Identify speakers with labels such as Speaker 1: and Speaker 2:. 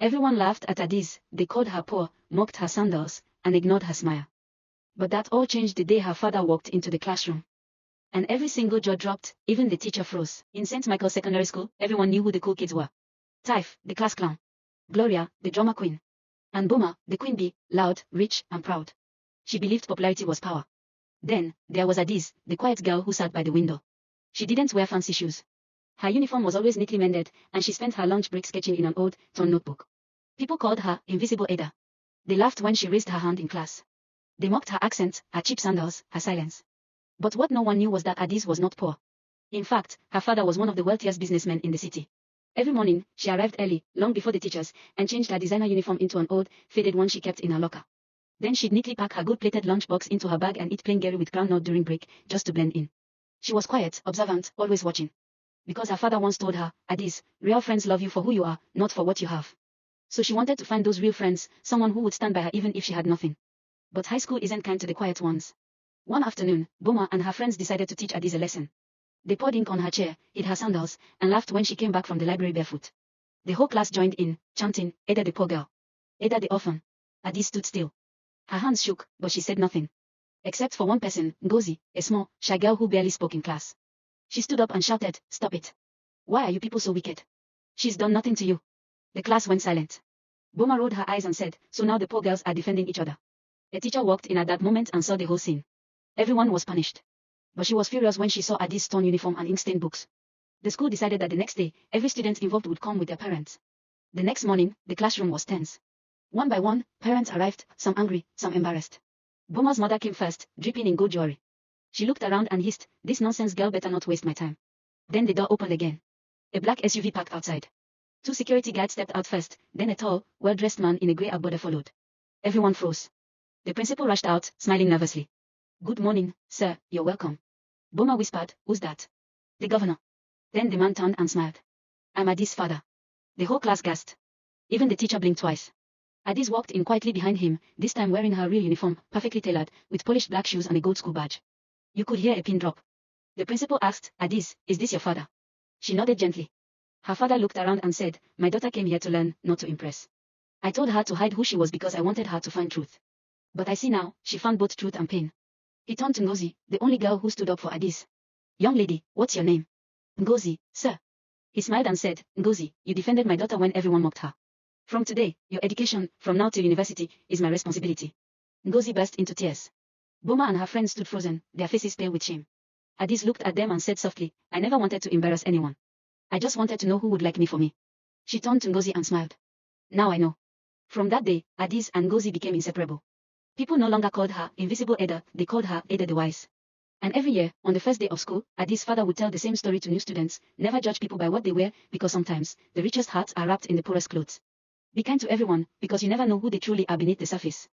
Speaker 1: Everyone laughed at Adiz, they called her poor, mocked her sandals, and ignored her smile. But that all changed the day her father walked into the classroom. And every single jaw dropped, even the teacher froze. In St. Michael's Secondary School, everyone knew who the cool kids were. Taif, the class clown. Gloria, the drama queen. And Boma, the queen bee, loud, rich, and proud. She believed popularity was power. Then, there was Adiz, the quiet girl who sat by the window. She didn't wear fancy shoes. Her uniform was always neatly mended, and she spent her lunch break sketching in an old, torn notebook. People called her Invisible Ada. They laughed when she raised her hand in class. They mocked her accent, her cheap sandals, her silence. But what no one knew was that Adiz was not poor. In fact, her father was one of the wealthiest businessmen in the city. Every morning, she arrived early, long before the teachers, and changed her designer uniform into an old, faded one she kept in her locker. Then she'd neatly pack her gold-plated lunchbox into her bag and eat plain Gary with groundnut during break, just to blend in. She was quiet, observant, always watching. Because her father once told her, Adiz, real friends love you for who you are, not for what you have. So she wanted to find those real friends, someone who would stand by her even if she had nothing. But high school isn't kind to the quiet ones. One afternoon, Boma and her friends decided to teach Adiz a lesson. They poured ink on her chair, hid her sandals, and laughed when she came back from the library barefoot. The whole class joined in, chanting, Ada the poor girl. Ada the orphan. Adiz stood still. Her hands shook, but she said nothing. Except for one person, Ngozi, a small, shy girl who barely spoke in class. She stood up and shouted, Stop it. Why are you people so wicked? She's done nothing to you. The class went silent. Boma rolled her eyes and said, So now the poor girls are defending each other. A teacher walked in at that moment and saw the whole scene. Everyone was punished. But she was furious when she saw Adiz's torn uniform and ink-stained books. The school decided that the next day, every student involved would come with their parents. The next morning, the classroom was tense. One by one, parents arrived, some angry, some embarrassed. Boma's mother came first, dripping in gold jewelry. She looked around and hissed, This nonsense girl better not waste my time. Then the door opened again. A black SUV parked outside. 2 security guards stepped out first, then a tall, well-dressed man in a grey abode followed. Everyone froze. The principal rushed out, smiling nervously. Good morning, sir, you're welcome. Boma whispered, Who's that? The governor. Then the man turned and smiled. I'm Adiz's father. The whole class gasped. Even the teacher blinked twice. Adiz walked in quietly behind him, this time wearing her real uniform, perfectly tailored, with polished black shoes and a gold school badge. You could hear a pin drop. The principal asked, Adiz, is this your father? She nodded gently. Her father looked around and said, My daughter came here to learn, not to impress. I told her to hide who she was because I wanted her to find truth. But I see now, she found both truth and pain. He turned to Ngozi, the only girl who stood up for Adiz. Young lady, what's your name? Ngozi, sir. He smiled and said, Ngozi, you defended my daughter when everyone mocked her. From today, your education, from now till university, is my responsibility. Ngozi burst into tears. Boma and her friends stood frozen, their faces pale with shame. Adiz looked at them and said softly, I never wanted to embarrass anyone. I just wanted to know who would like me for me. She turned to Ngozi and smiled. Now I know. From that day, Adiz and Ngozi became inseparable. People no longer called her Invisible Ada, they called her Ada the Wise. And every year, on the first day of school, Adiz's father would tell the same story to new students, never judge people by what they wear, because sometimes, the richest hearts are wrapped in the poorest clothes. Be kind to everyone, because you never know who they truly are beneath the surface.